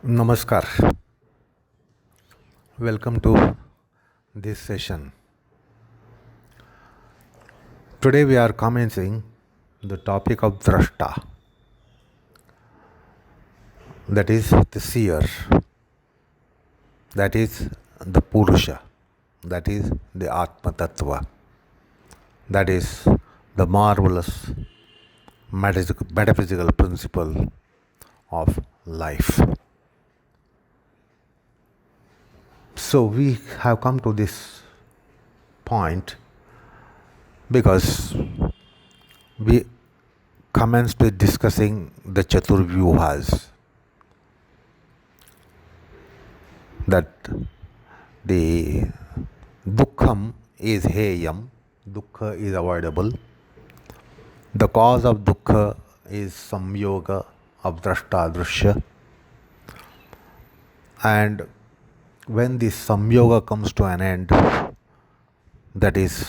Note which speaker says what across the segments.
Speaker 1: Namaskar. Welcome to this session. Today we are commencing the topic of Drashta, that is the seer, that is the Purusha, that is the tattva, that is the marvelous metaphysical principle of life. So we have come to this point because we commenced with discussing the Chaturvyuhas, that the Dukkham is Heyam, Dukkha is avoidable. The cause of Dukkha is Samyoga of Drashta Drishya, and when this Samyoga comes to an end, that is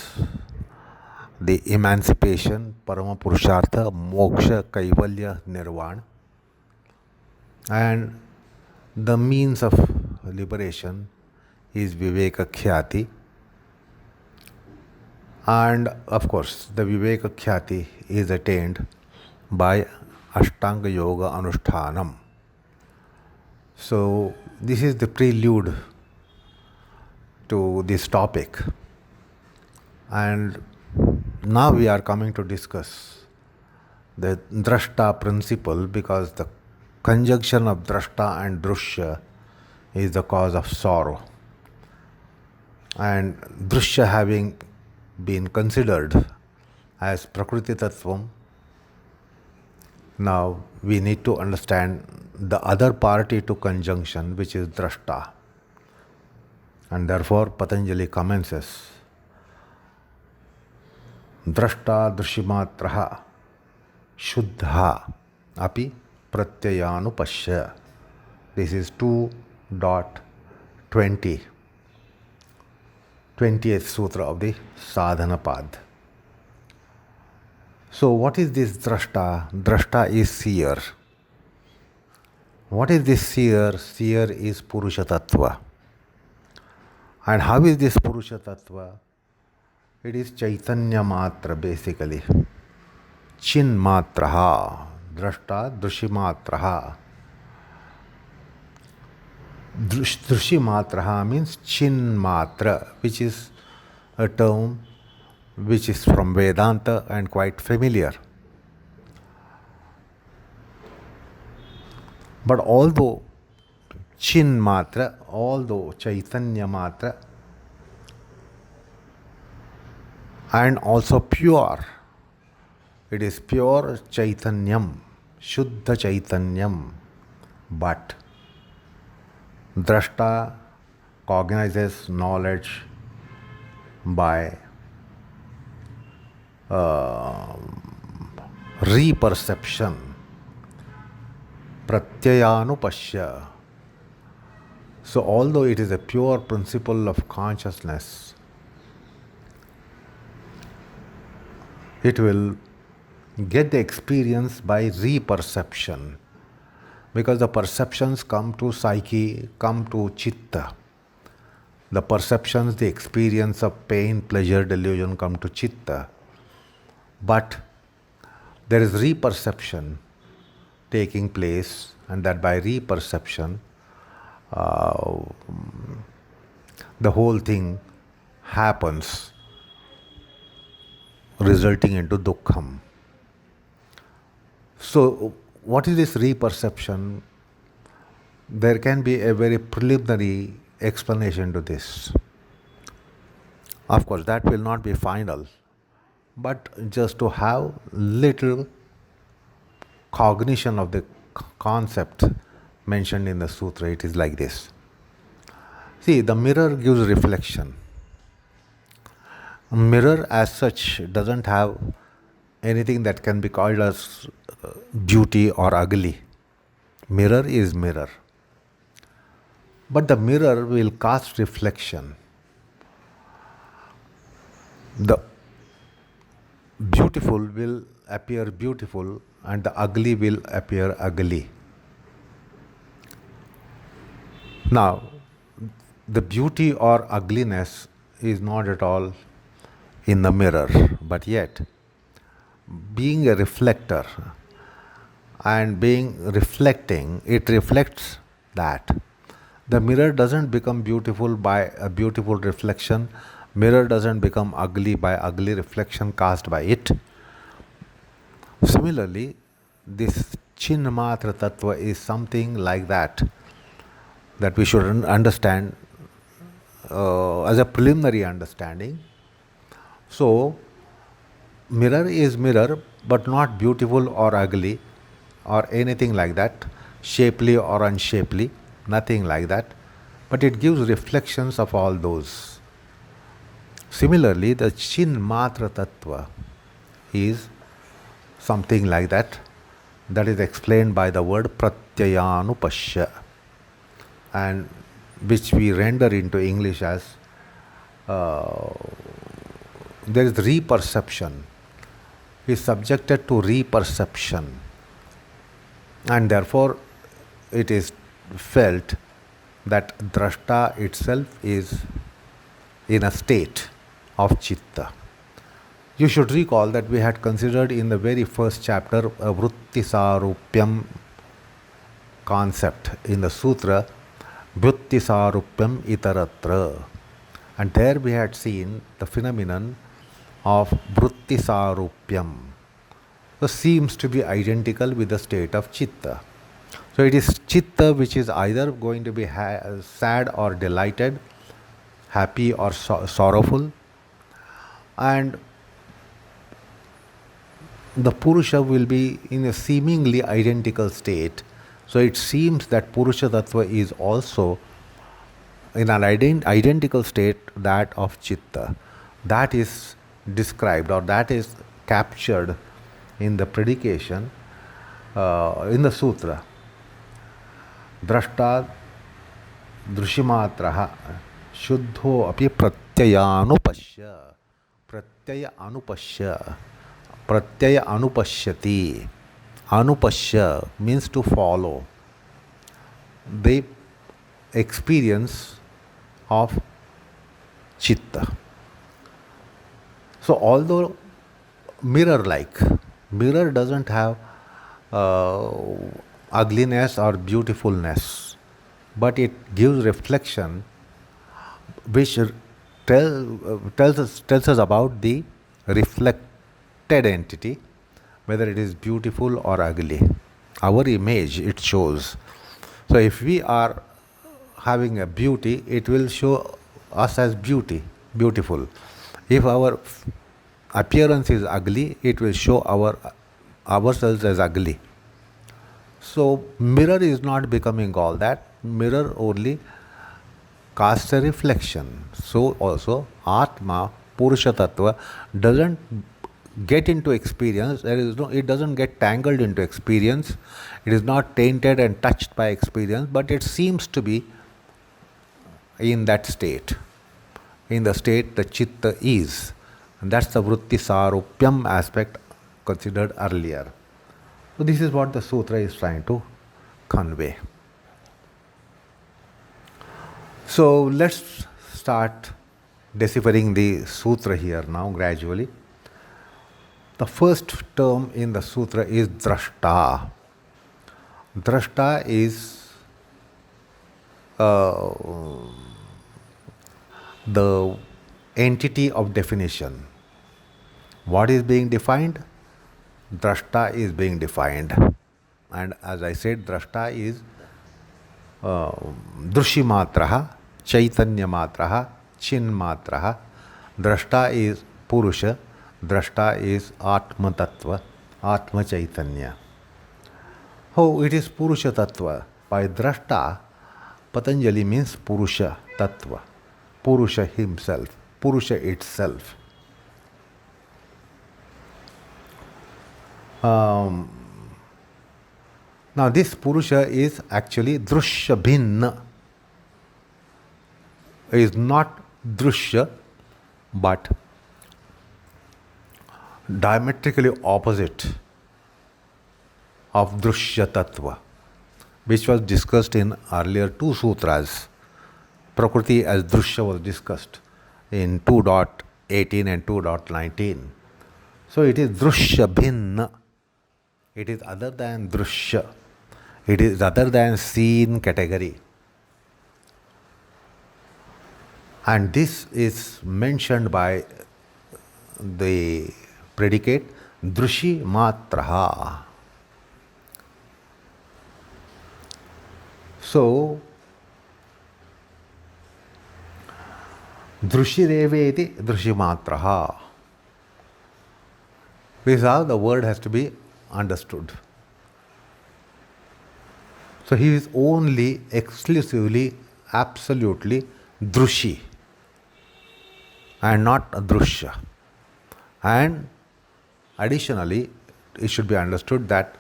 Speaker 1: the emancipation, Parama Purushartha, Moksha, Kaivalya, Nirvana, and the means of liberation is Vivekakhya, and of course the Vivekakhya is attained by Ashtanga Yoga Anushtanam. So this is the prelude to this topic, and now we are coming to discuss the Drashta principle, because the conjunction of Drashta and Drushya is the cause of sorrow, and Drushya having been considered as Prakriti Tattvam, now we need to understand the other party to conjunction, which is Drashta. And therefore Patanjali commences Drashta Drishimatraha Shuddha Api Pratyayanupashya. This is 2.20, 20th Sutra of the Sadhana Pad. So what is this Drashta? Drashta is seer. What is this seer? Seer is Purusha Tattva. And how is this Purusha Tattva? It is Chaitanya Matra basically. Matraha, Drashta Drishimatraha. Drishimatraha means Matra, which is a term which is from Vedanta and quite familiar. But although although Chaitanya Matra, and also pure, it is pure Chaitanyam, Shuddha Chaitanyam, but Drashta cognizes knowledge by reperception, Pratyayanupashya. So although it is a pure principle of consciousness, it will get the experience by reperception, because the perceptions come to psyche, come to Citta. The perceptions, the experience of pain, pleasure, delusion come to Citta. But there is reperception taking place, and that by reperception, the whole thing happens, resulting into Dukkham. So what is this reperception? There can be a very preliminary explanation to this. Of course, that will not be final, but just to have little cognition of the concept mentioned in the sutra, it is like this. See, the mirror gives reflection. A mirror as such doesn't have anything that can be called as beauty or ugly. Mirror is mirror. But the mirror will cast reflection. The beautiful will appear beautiful and the ugly will appear ugly. Now, the beauty or ugliness is not at all in the mirror, but yet, being a reflector and being reflecting, it reflects that. The mirror doesn't become beautiful by a beautiful reflection. Mirror doesn't become ugly by ugly reflection cast by it. Similarly, this Cinma tattva is something like that we should understand as a preliminary understanding. So, mirror is mirror, but not beautiful or ugly or anything like that, shapely or unshapely, nothing like that, but it gives reflections of all those. Similarly, the Chinmatra Tattva is something like that is explained by the word Pratyayanupashya, and which we render into English as there is reperception, is subjected to reperception, and therefore it is felt that Drashta itself is in a state of Citta. You should recall that we had considered in the very first chapter a Vritti Sarupyam concept in the Sutra, Vritti Sarupyam Itaratra. And there we had seen the phenomenon of Vritti Sarupyam. So seems to be identical with the state of Citta. So it is Citta which is either going to be sad or delighted, happy or sorrowful, and the Purusha will be in a seemingly identical state. So it seems that Purusha Tattva is also in an identical state, that of Citta. That is described or that is captured in the predication in the Sutra. Drashta Drushimatraha Shuddho api Pratyayanupashya. Pratyaya Anupashya. Pratyaya Anupashyati. Anupashya means to follow the experience of Citta. So although mirror-like, mirror doesn't have ugliness or beautifulness, but it gives reflection which tells us about the reflected entity, whether it is beautiful or ugly. Our image, it shows. So if we are having a beauty, it will show us as beautiful. If our appearance is ugly, it will show ourselves as ugly. So mirror is not becoming all that. Mirror only casts a reflection. So also Atma, Purusha Tattva doesn't get into experience. It doesn't get tangled into experience. It is not tainted and touched by experience, but it seems to be in that state. In the state the Citta is. And that's the Vritti Sarupyam aspect considered earlier. So this is what the Sutra is trying to convey. So let's start deciphering the Sutra here now gradually. The first term in the Sutra is Drashta. Drashta is the entity of definition. What is being defined? Drashta is being defined. And as I said, Drashta is Drushimatraha, Chaitanyamatraha, Chinmatraha. Drashta is Purusha. Drashta is Atma Tattva, Atma Chaitanya. Oh, it is Purusha Tattva. By Drashta, Patanjali means Purusha Tattva. Purusha himself, Purusha itself. Now this Purusha is actually Drushya Bhinna. Is not Drushya, but diametrically opposite of Drushya Tattva. which was discussed in earlier two sutras. Prakriti as Drashta was discussed in 2.18 and 2.19. So it is Drashya Bhinna. It is other than Drashya. It is other than seen category. And this is mentioned by the predicate Drushi Matraha. So, Drushireveti Drushimatraha. This is how the word has to be understood. So he is only, exclusively, absolutely Drushi and not Drashya. And additionally, it should be understood that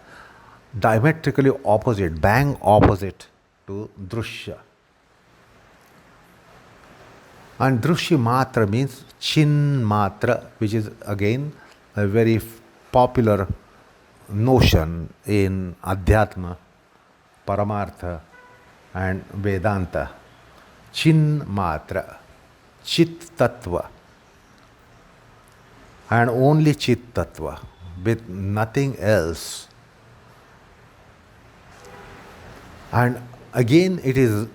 Speaker 1: diametrically opposite, bang opposite to Drashya. And Drushi Matra means Chin Matra, which is again a very popular notion in Adhyatma, Paramartha and Vedanta. Chin Matra, Chit Tattva, and only Chit Tattva, with nothing else. And again it is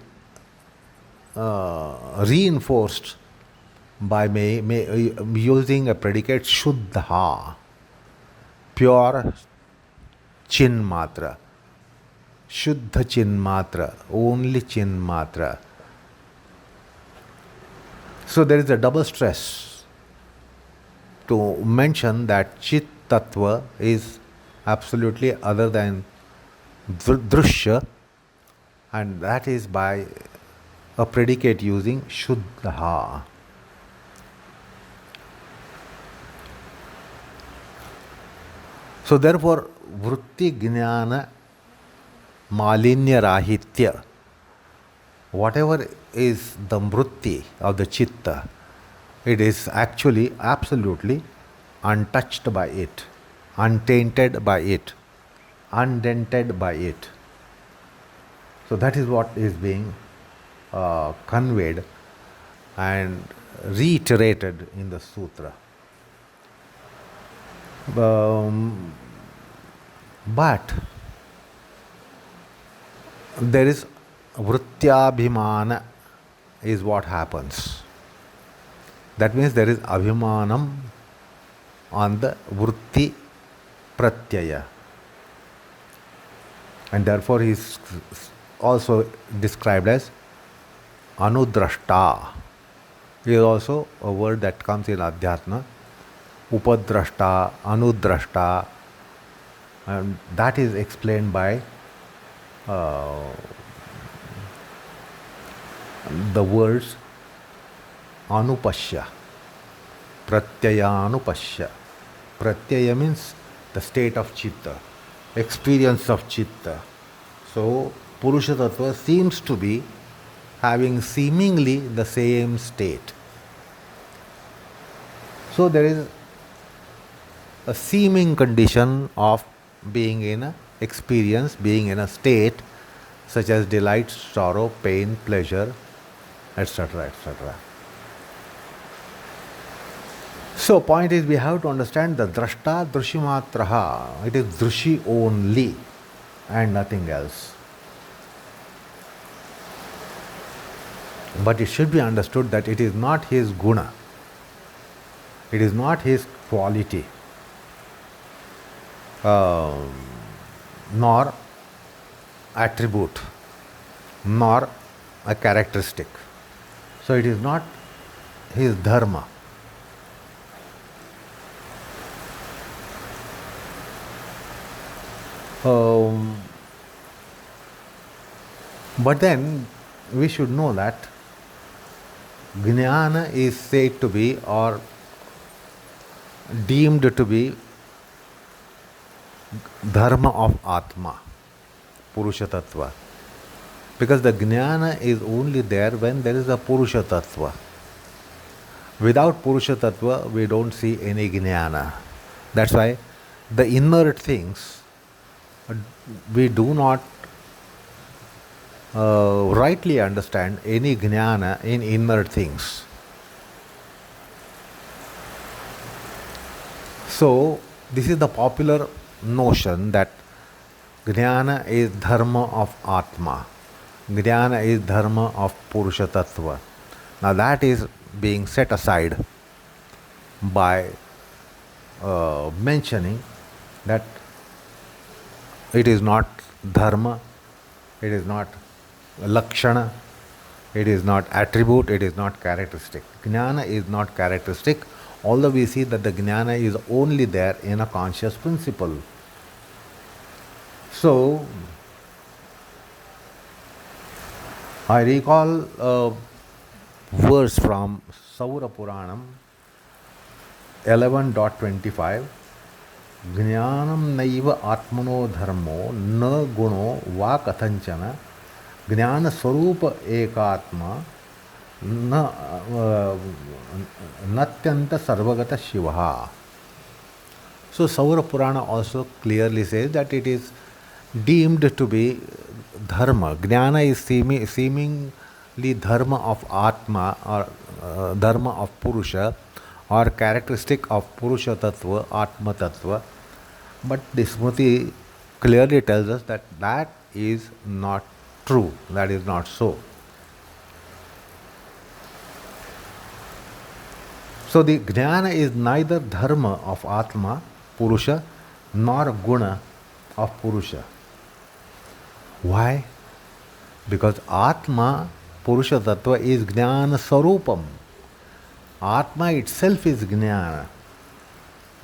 Speaker 1: reinforced by using a predicate Shuddha, pure Chin Matra, Shuddha Chin Matra, only Chin Matra. So there is a double stress to mention that Chit Tattva is absolutely other than Drashya, and that is by a predicate using Shuddha. So therefore, Vritti Jnana Malinya Rahitya, whatever is the Vritti of the Citta, it is actually absolutely untouched by it, untainted by it, undented by it. So that is what is being conveyed and reiterated in the sutra. But there is Vrittyabhimana is what happens. That means there is abhimanam on the Vritti Pratyaya. And therefore he is also described as Anudrashta. It is also a word that comes in Adhyatma. Upadrashta, Anudrashta, and that is explained by the words Anupashya, Pratyayanupashya. Pratyaya means the state of Citta, experience of Citta. So Purusha Tattva seems to be having seemingly the same state. So there is a seeming condition of being in a experience, being in a state such as delight, sorrow, pain, pleasure, etc., etc. So point is, we have to understand the Drashta Drushimatraha. It is Drushi only and nothing else. But it should be understood that it is not his guna. It is not his quality, nor attribute, nor a characteristic. So it is not his dharma. But then we should know that Jnana is said to be or deemed to be dharma of Atma, Purusha Tattva. Because the Jnana is only there when there is a Purusha Tattva. Without Purusha Tattva, we don't see any Jnana. That's why the inert things we do not rightly understand any jnana in inner things. So, this is the popular notion that jnana is dharma of Atma, jnana is dharma of Purusha Tattva. Now, that is being set aside by mentioning that it is not dharma, it is not lakshana, it is not attribute, it is not characteristic. Jnana is not characteristic, although we see that the jnana is only there in a conscious principle. So, I recall a verse from Saura Puranam 11.25. Jnanam naiva atmano dharmo na guno va kathanchana jnana swarupa ekatma natyanta sarvagata shivaha. So Saura Purana also clearly says that it is deemed to be dharma. Jnana is seemingly dharma of Atma or dharma of Purusha or characteristic of Purusha Tattva, Atma Tattva. But the Smriti clearly tells us that that is not true, that is not so. So the jnana is neither dharma of Atma, Purusha, nor guna of Purusha. Why? Because Atma, Purusha Tattva is jnana sarupam. Atma itself is jnana,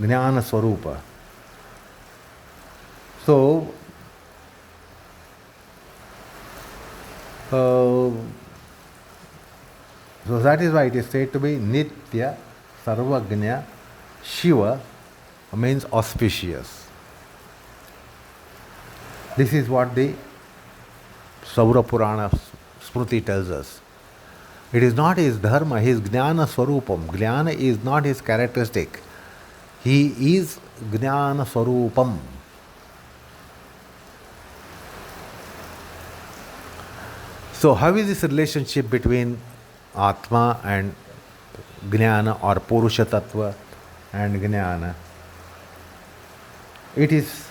Speaker 1: jnana swarupa. So, so that is why it is said to be Nitya, Sarvagnya, Shiva means auspicious. This is what the Saura Purana Smriti tells us. It is not his dharma, his jnana swarupam. Jnana is not his characteristic. He is jnana swarupam. So, how is this relationship between Atma and Jnana or Purusha Tattva and Jnana? It is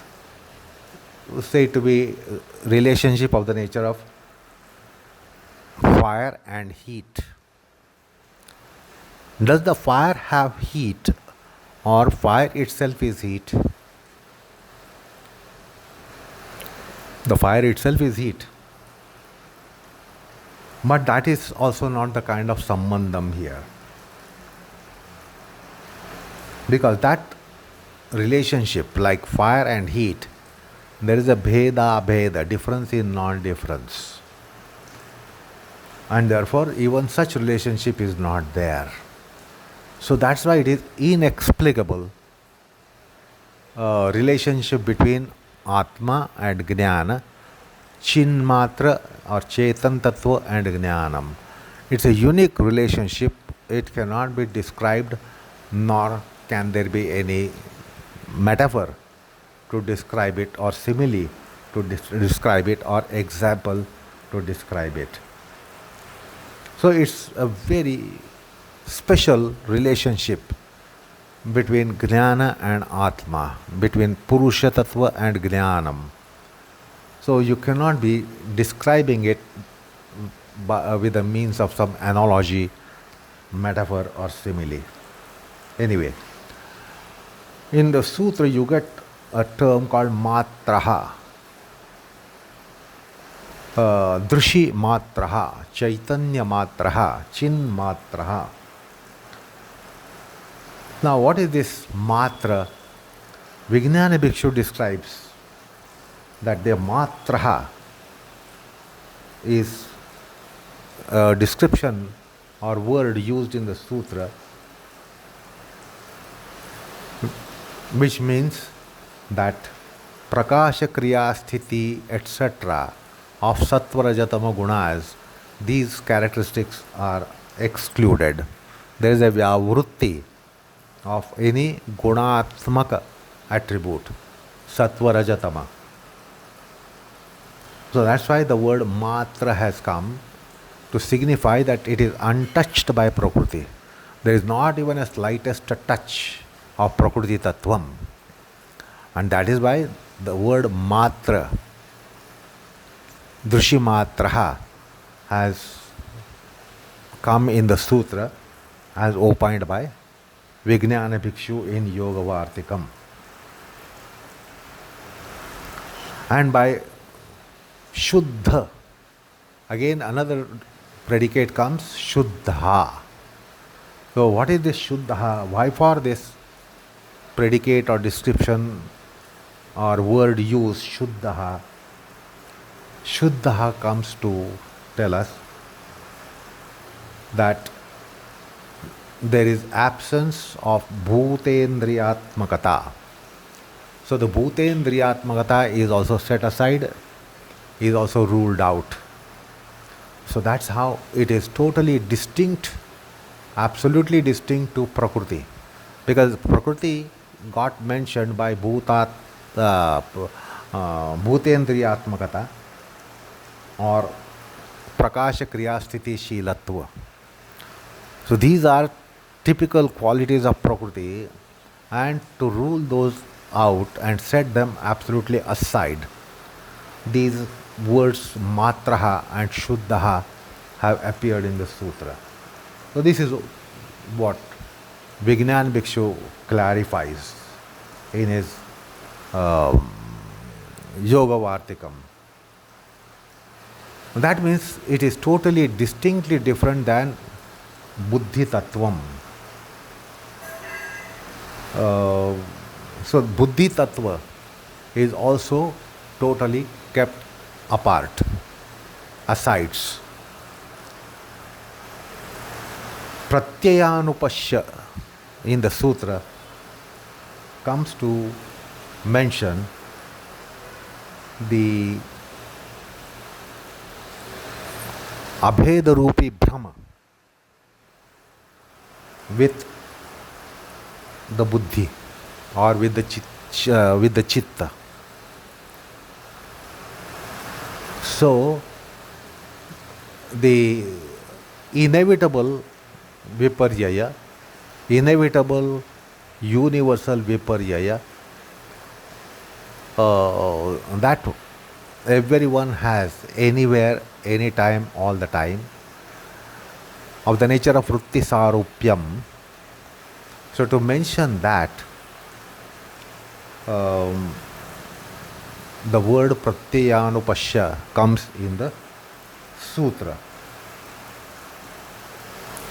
Speaker 1: said to be relationship of the nature of fire and heat. Does the fire have heat or fire itself is heat? The fire itself is heat. But that is also not the kind of Sambandham here. Because that relationship, like fire and heat, there is a bheda, difference in non-difference. And therefore, even such relationship is not there. So that's why it is inexplicable relationship between Atma and Jnana, Chinmatra or Chetan Tattva and Jnanam. It's a unique relationship. It cannot be described, nor can there be any metaphor to describe it, or simile to describe it, or example to describe it. So it's a very special relationship between Jnana and Atma, between Purusha Tattva and Jnanam. So you cannot be describing it with the means of some analogy, metaphor or simile. Anyway, in the Sutra you get a term called matraha, Drishi matraha, Chaitanya matraha, Chin matraha. Now what is this matra? Vijnana Bhikshu describes that the matraha is a description or word used in the sutra which means that prakasha kriya sthiti etc. of sattva rajatama gunas, these characteristics are excluded. There is a vyavrutti of any gunatmaka attribute, sattva rajatama. So that's why the word matra has come to signify that it is untouched by Prakriti. There is not even a slightest touch of Prakriti Tattvam. And that is why the word matra, Drushimatraha, has come in the Sutra as opined by Vijnana Bhikshu in Yoga Vartikam. And by Shuddha, again another predicate comes, Shuddha. So what is this Shuddha? Why for this predicate or description or word use, Shuddha? Shuddha comes to tell us that there is absence of bhutendriyatmakata. So the bhutendriyatmakata is also set aside, is also ruled out. So that's how it is totally distinct, absolutely distinct to Prakriti. Because Prakriti got mentioned by bhutendriyatmakata or prakasha kriya sthiti shilatva. So these are typical qualities of Prakriti, and to rule those out and set them absolutely aside, these words matraha and shuddha have appeared in the sutra. So this is what Vijnana Bhikshu clarifies in his Yoga Vartikam. That means it is totally distinctly different than Buddhi Tattvam. So Buddhi Tattva is also totally kept apart, asides. Pratyayanupashya in the sutra comes to mention the abhedarupi brahma with the buddhi or with the chitta. So the inevitable viparyaya, inevitable universal viparyaya, that everyone has anywhere, anytime, all the time, of the nature of vritti sarupyam. So to mention that, the word pratyayanupashya comes in the sutra.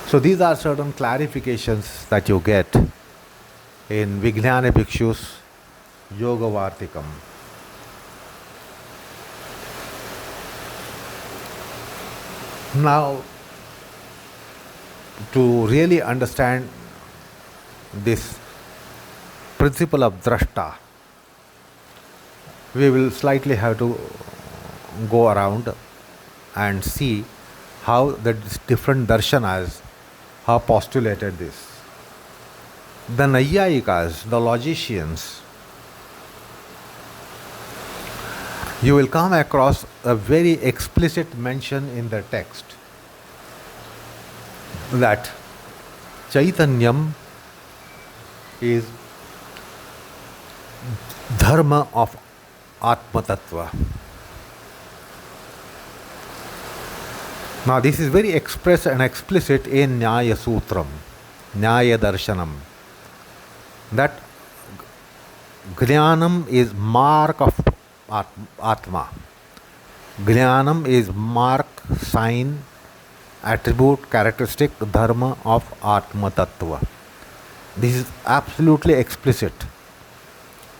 Speaker 1: So these are certain clarifications that you get in Vijnana Bhikshu's Yoga Vartikam. Now, to really understand this principle of Drashta, we will slightly have to go around and see how the different darshanas have postulated this. The Nayayikas, the logicians, you will come across a very explicit mention in the text that Chaitanyam is dharma of atmatattva. Now this is very express and explicit in Nyaya Sutram, Nyaya Darshanam, that Jnanam is mark of Atma. Jnanam is mark, sign, attribute, characteristic, dharma of Atma Tattva. This is absolutely explicit.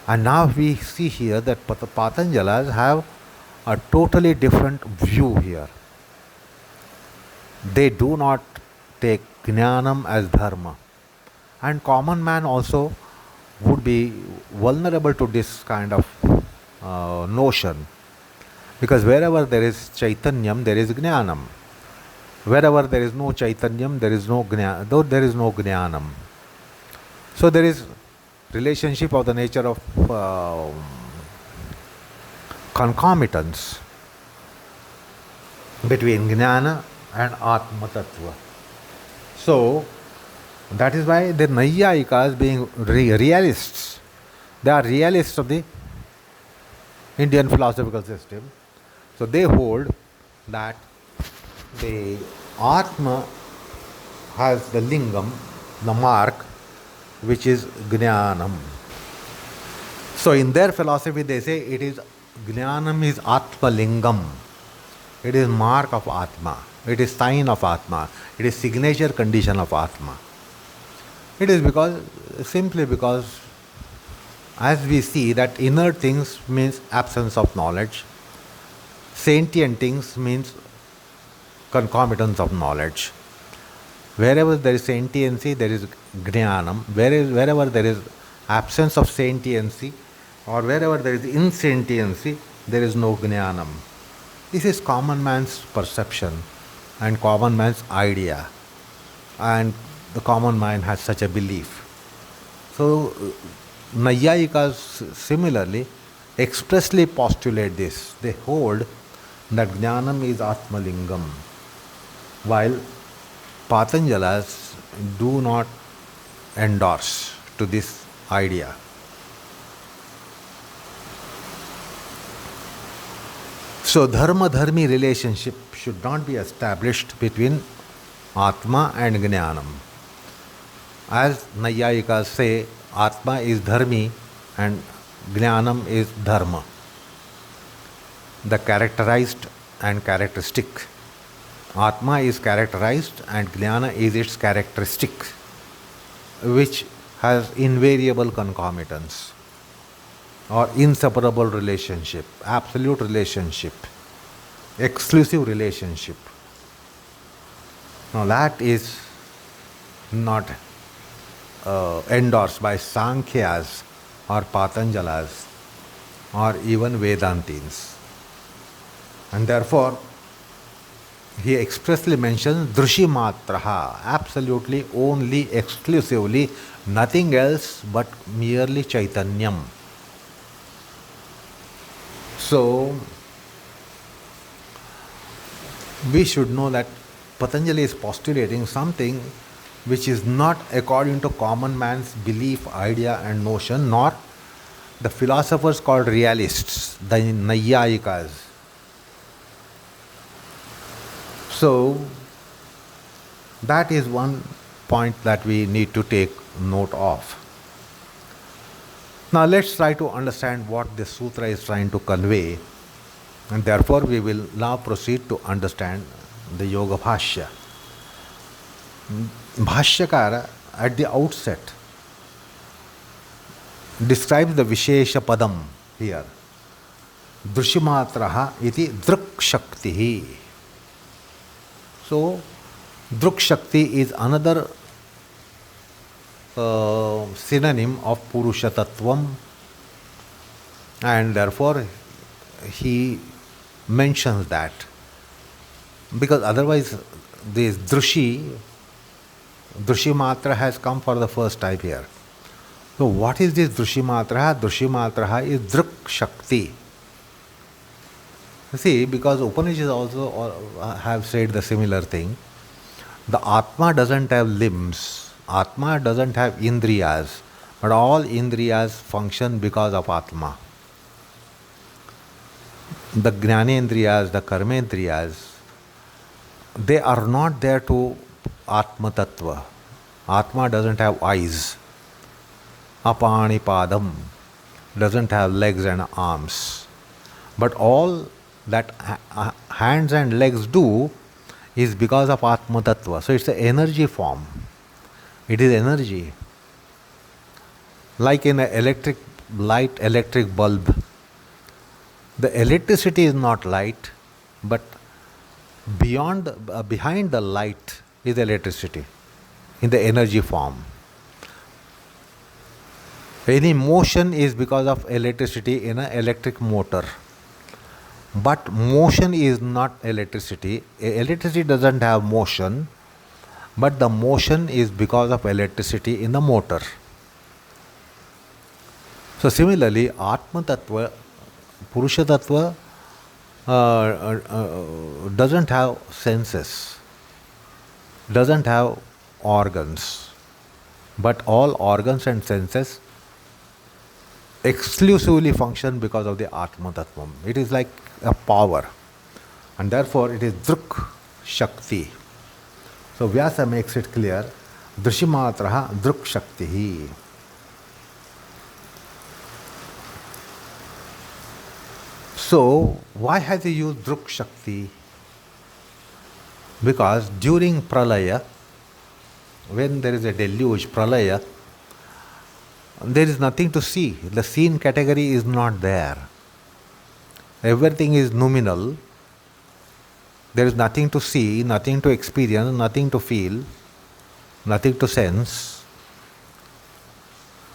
Speaker 1: And now we see here that Patanjalas have a totally different view here. They do not take Jnanam as dharma. And common man also would be vulnerable to this kind of notion. Because wherever there is Chaitanyam, there is Jnanam. Wherever there is no Chaitanyam, there is no Jnanam. So there is relationship of the nature of concomitance. between Jnana and Atma Tattva. So, that is why the Naiyayikas, being realists, they are realists of the Indian philosophical system. So, they hold that the Atma has the lingam, the mark, which is Jnanam. So, in their philosophy, they say it is Jnanam is Atma lingam. It is mark of Atma. It is sign of Atma. It is signature condition of Atma. It is simply because as we see that inner things means absence of knowledge, sentient things means concomitance of knowledge. Wherever there is sentiency, there is Jnanam. Wherever there is absence of sentiency, or wherever there is insentiency, there is no Jnanam. This is common man's perception and common man's idea, and the common man has such a belief. So, Naiyayikas similarly expressly postulate this. They hold that Jnanam is Atmalingam, while Patanjalas do not endorse to this idea. So, dharma-dharmi relationship should not be established between Atma and Jnanam. As Naiyayikas say, Atma is dharmi and Jnanam is dharma. The characterized and characteristic. Atma is characterized and Jnana is its characteristic, which has invariable concomitance or inseparable relationship, absolute relationship, exclusive relationship. Now that is not endorsed by Sankhyas or Patanjalas or even Vedantins. And therefore, he expressly mentions Drushimatraha, absolutely, only, exclusively, nothing else but merely Chaitanyam. So, we should know that Patanjali is postulating something which is not according to common man's belief, idea and notion, nor the philosophers called realists, the Naiyayikas. So, that is one point that we need to take note of. Now, let's try to understand what this sutra is trying to convey, and therefore we will now proceed to understand the Yoga Bhashya. Bhashyakara at the outset describes the Vishesha Padam here. Drushimatraha iti druk shaktihi. So, druk shakti is another synonym of Purusha Tattvam, and therefore he mentions that, because otherwise this Drushimatra has come for the first time here. So what is this Drushimatraha? Drushimatraha is Druk Shakti. See, because Upanishads also have said the similar thing. The Atma doesn't have limbs. Atma doesn't have Indriyas. But all Indriyas function because of Atma. The Jnanendriyas, the Karmendriyas, they are not there to Atma Tattva. Atma doesn't have eyes. Apani Padam doesn't have legs and arms. But all that hands and legs do is because of Atma Tattva. So it's an energy form. It is energy. Like in an electric bulb. The electricity is not light, but behind the light is electricity in the energy form. Any motion is because of electricity in an electric motor. But motion is not electricity. Electricity doesn't have motion, but the motion is because of electricity in the motor. So similarly, Atma Tattva, Purusha Tattva doesn't have senses, doesn't have organs, but all organs and senses exclusively function because of the Atma Tattvam. It is like a power, and therefore it is Druk Shakti. So Vyasa makes it clear, Drishimatraha Druk Shakti. So why has he used Druk Shakti? Because during Pralaya, when there is a deluge, Pralaya, there is nothing to see. The seen category is not there. Everything is nominal. There is nothing to see, nothing to experience, nothing to feel, nothing to sense.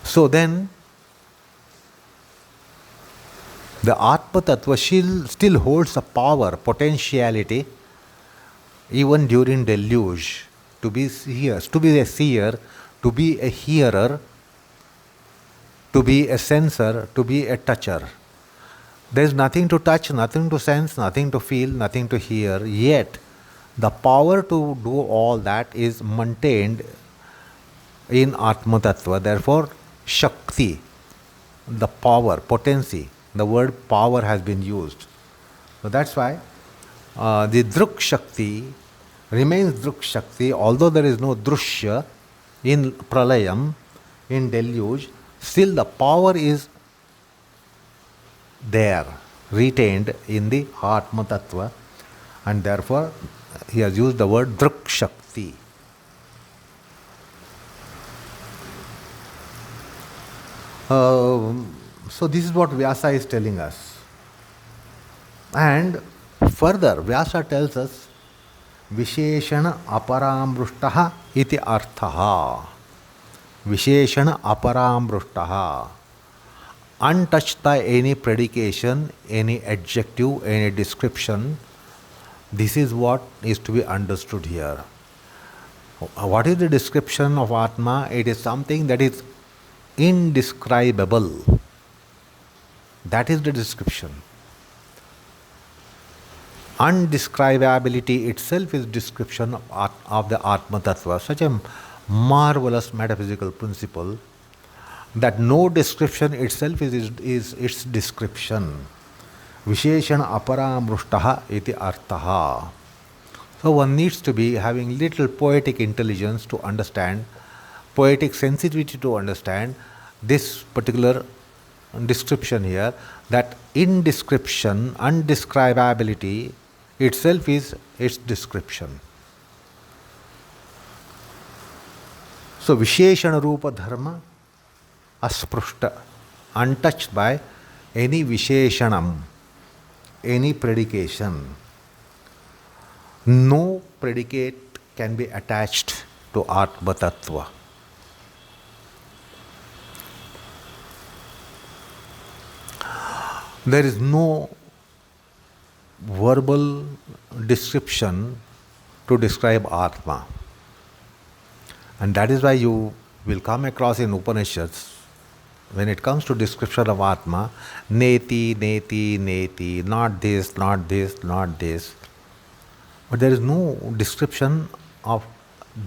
Speaker 1: So then, the Atma Tattva still holds a power, potentiality, even during deluge, to be seers, to be a seer, to be a hearer, to be a sensor, to be a toucher. There is nothing to touch, nothing to sense, nothing to feel, nothing to hear, yet the power to do all that is maintained in Atma Tattva. Therefore, Shakti, the power, potency, the word power has been used. So that's why the Druk Shakti remains Druk Shakti, although there is no Drushya in Pralayam, in deluge, still the power is there, retained in the Atma Tattva, and therefore he has used the word Druk Shakti. So this is what Vyasa is telling us. And further, Vyasa tells us, Visheshana aparamrushtaha iti arthaha. Visheshana aparamrushtaha. Untouched by any predication, any adjective, any description. This is what is to be understood here. What is the description of Atma? It is something that is indescribable. That is the description. Undescribability itself is description of the Atma Tattva. Such a marvelous metaphysical principle that no description itself is its description. Visheshana aparamrushtaha iti arthaha. So one needs to be having little poetic intelligence to understand, poetic sensitivity to understand this particular description here, that in description, undescribability itself is its description. So Visheshana Rupa Dharma Asprushta, untouched by any Visheshanam, any predication. No predicate can be attached to Atma Tattva. There is no verbal description to describe Atma. And that is why you will come across in Upanishads, when it comes to description of Atma, neti, neti, neti, not this, not this, not this. But there is no description of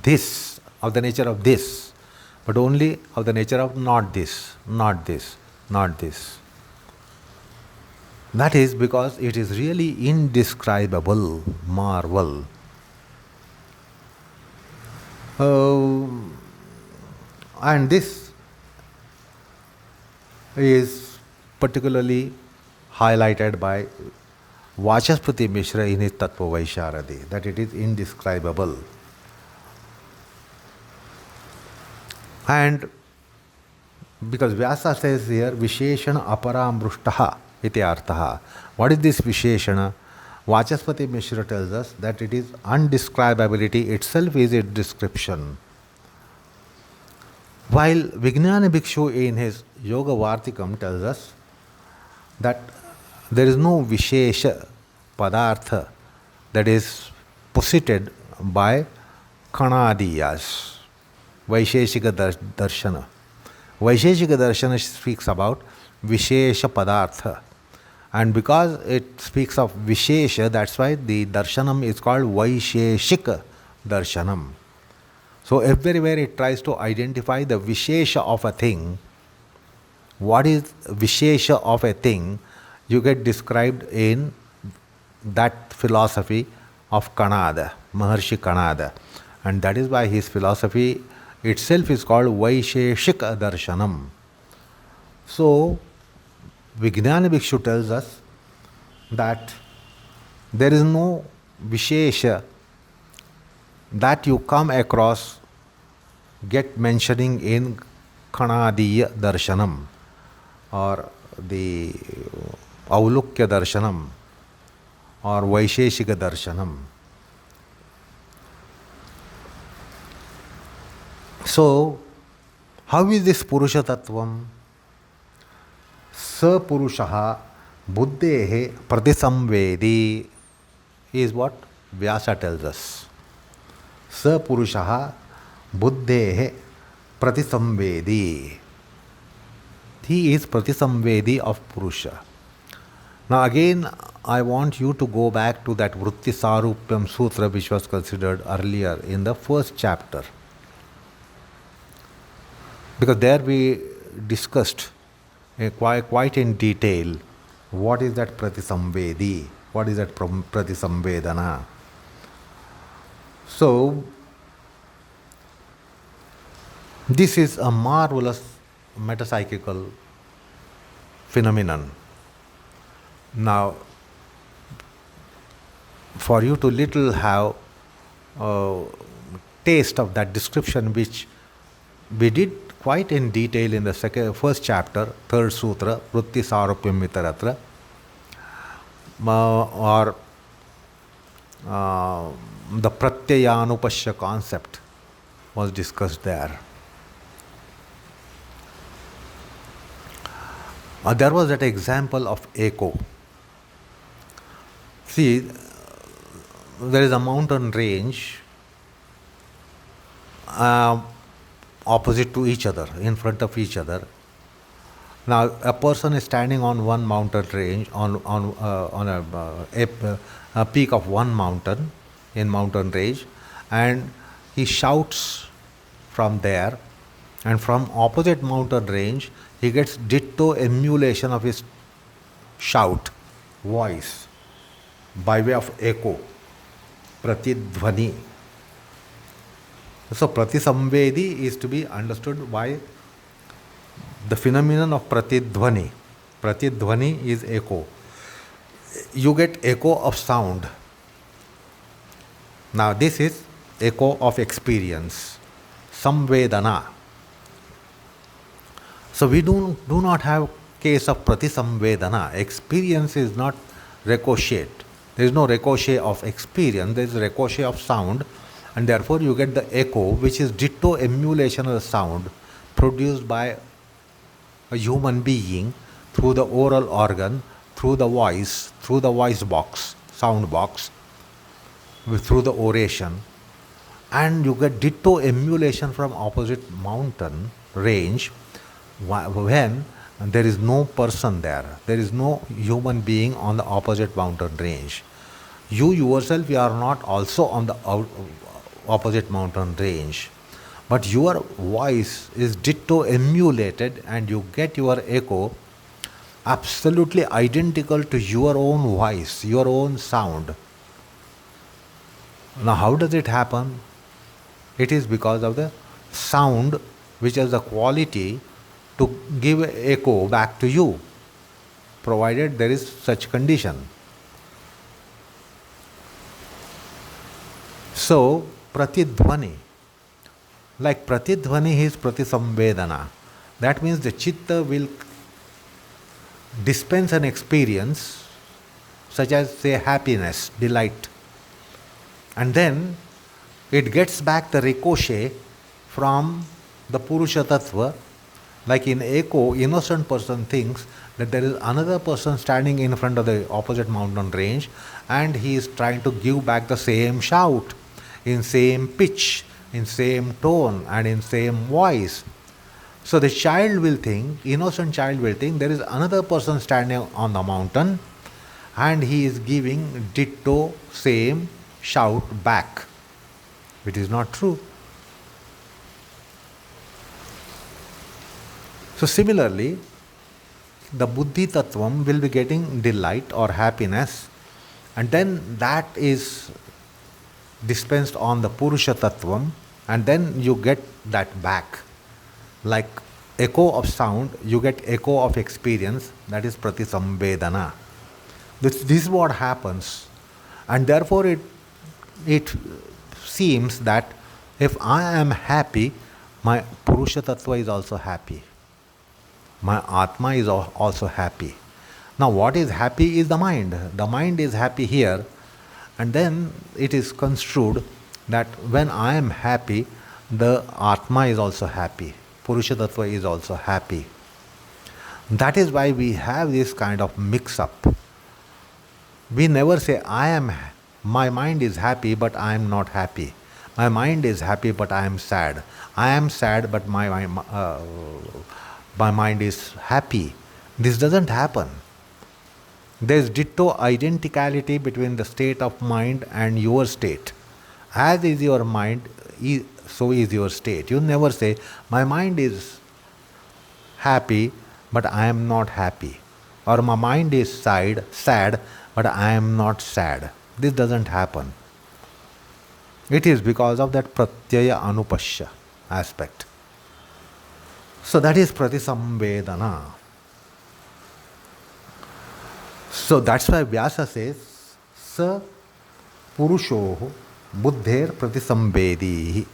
Speaker 1: this, of the nature of this, but only of the nature of not this, not this, not this. That is because it is really indescribable marvel. And this is particularly highlighted by Vachaspati Mishra in his Tattva Vaisharadi, that it is indescribable. And because Vyasa says here, Visheshana aparamrushtaha iti arthaha. What is this Visheshana? Vachaspati Mishra tells us that it is undescribability itself is its description. While Vijnana Bhikshu in his Yoga Vartikam tells us that there is no Vishesha Padartha that is posited by Kanadiyas, Vaisheshika Darshana. Vaisheshika Darshana speaks about Vishesha Padartha. And because it speaks of Vishesha, that's why the darshanam is called Vaisheshika darshanam. So everywhere it tries to identify the Vishesha of a thing. What is Vishesha of a thing? You get described in that philosophy of Kanada, Maharshi Kanada. And that is why his philosophy itself is called Vaisheshika darshanam. So, Vijnana Bhikshu tells us that there is no Vishesha that you come across, get mentioning in Kanadiya darshanam or the Aulukya darshanam or Vaisheshika darshanam. So, how is this Purusha Tattvam? Sa Purushaha Buddhehe Pratisamvedi is what Vyasa tells us. Sa Purushaha Buddhehe Pratisamvedi. He is Pratisamvedi of Purusha. Now again, I want you to go back to that Vritti Sarupyam Sutra which was considered earlier in the first chapter. Because there we discussed quite in detail what is that Pratisamvedi, what is that Pratisamvedana. So, this is a marvelous metapsychical phenomenon. Now, for you to little have a taste of that description which we did quite in detail in the first chapter, third sutra, Vritti Sarupyam Mitaratra, or the Pratyayanupashya concept was discussed there. There was that example of echo. See, there is a mountain range opposite to each other, in front of each other. Now, a person is standing on one mountain range, on a peak of one mountain, in mountain range, and he shouts from there, and from opposite mountain range, he gets ditto emulation of his shout, voice, by way of echo, pratidhvani. So, Pratisamvedi is to be understood by the phenomenon of Pratidhvani. Pratidhvani is echo. You get echo of sound. Now, this is echo of experience, Samvedana. So, we do not have case of Pratisamvedana. Experience is not ricochet. There is no ricochet of experience, there is ricochet of sound. And therefore you get the echo, which is ditto emulation of the sound produced by a human being through the oral organ, through the voice box, sound box, through the oration. And you get ditto emulation from opposite mountain range when there is no person there. There is no human being on the opposite mountain range. You yourself, you are not also on the opposite mountain range, but your voice is ditto emulated and you get your echo absolutely identical to your own voice, your own sound. Now, how does it happen? It is because of the sound which has the quality to give echo back to you, provided there is such condition. So, Pratidhvani, like Pratidhvani is Pratisamvedana. That means the Citta will dispense an experience such as, say, happiness, delight. And then it gets back the ricochet from the Purusha Tattva. Like in echo, innocent person thinks that there is another person standing in front of the opposite mountain range and he is trying to give back the same shout, in same pitch, in same tone and in same voice. So the child will think, innocent child will think, there is another person standing on the mountain and he is giving ditto same shout back, which is not true. So similarly, the buddhi tattvam will be getting delight or happiness, and then that is dispensed on the Purusha tattvam, and then you get that back. Like echo of sound, you get echo of experience, that is pratisambedana. This is what happens, and therefore it seems that if I am happy, my Purusha tattva is also happy. My Atma is also happy. Now, what is happy is the mind. The mind is happy here, and then it is construed that when I am happy, the Atma is also happy. Purusha Tattva is also happy. That is why we have this kind of mix up. We never say, my mind is happy, but I am not happy. My mind is happy, but I am sad. I am sad, but my mind is happy. This doesn't happen. There is ditto identicality between the state of mind and your state. As is your mind, so is your state. You never say, my mind is happy, but I am not happy. Or my mind is sad, but I am not sad. This doesn't happen. It is because of that pratyaya anupashya aspect. So that is pratisambedana. So that's why Vyasa says, Sa Purusho Buddher Pratisambedi.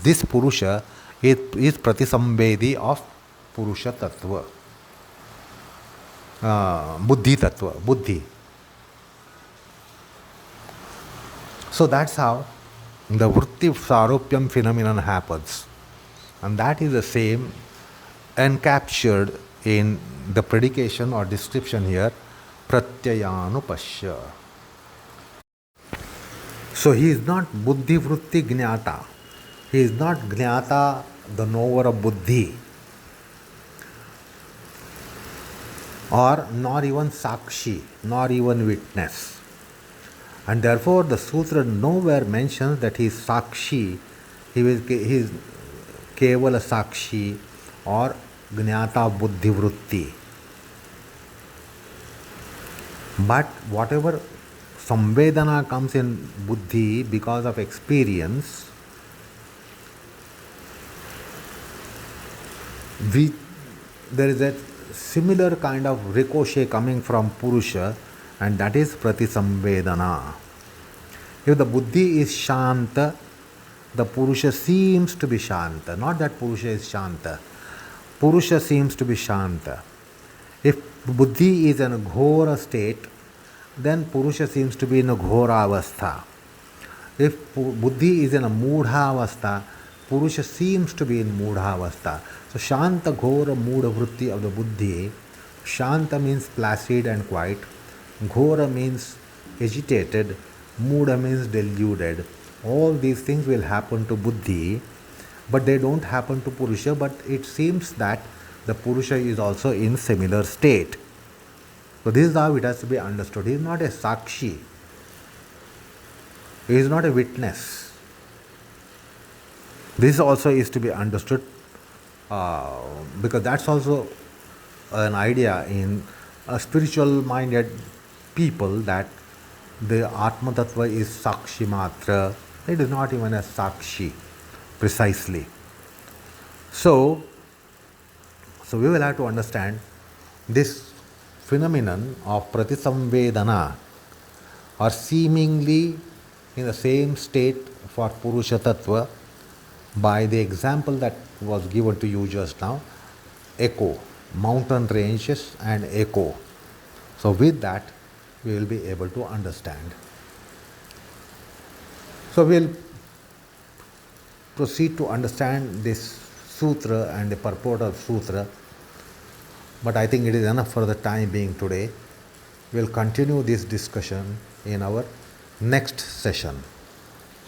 Speaker 1: This Purusha is Pratisambedi of Purusha Tattva. Buddhi Tattva, Buddhi. So that's how the Vritti Saropyam phenomenon happens. And that is the same encaptured in the predication or description here, Pratyayanupashya. So he is not Buddhi Vritti Jnata. He is not Jnata, the knower of Buddhi, or nor even Sakshi, nor even witness. And therefore the Sutra nowhere mentions that he is Sakshi, he is Kevala Sakshi or Jnata Buddhi Vritti. But whatever Samvedana comes in Buddhi because of experience, there is a similar kind of ricochet coming from Purusha, and that is Pratisambedana. If the Buddhi is Shanta, the Purusha seems to be Shanta. Not that Purusha is Shanta. Purusha seems to be Shanta. If Buddhi is in a Ghora state, then Purusha seems to be in a Ghora avastha. If Buddhi is in a Mudha avastha, Purusha seems to be in Mudha avastha. So Shanta Ghora Mudha Vritti of the Buddhi, Shanta means placid and quiet, Ghora means agitated, Mudha means deluded. All these things will happen to Buddhi, but they don't happen to Purusha, but it seems that the Purusha is also in similar state. So this is how it has to be understood. He is not a Sakshi. He is not a witness. This also is to be understood because that's also an idea in spiritual minded people that the Atma Tattva is Sakshi Matra. It is not even a Sakshi precisely. So we will have to understand this phenomenon of Pratisambedana, or seemingly in the same state for Purusha Tattva, by the example that was given to you just now, echo, mountain ranges and echo. So with that, we will be able to understand. So we will proceed to understand this sutra and the purport of sutra, but I think it is enough for the time being today. We will continue this discussion in our next session.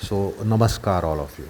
Speaker 1: So namaskar all of you.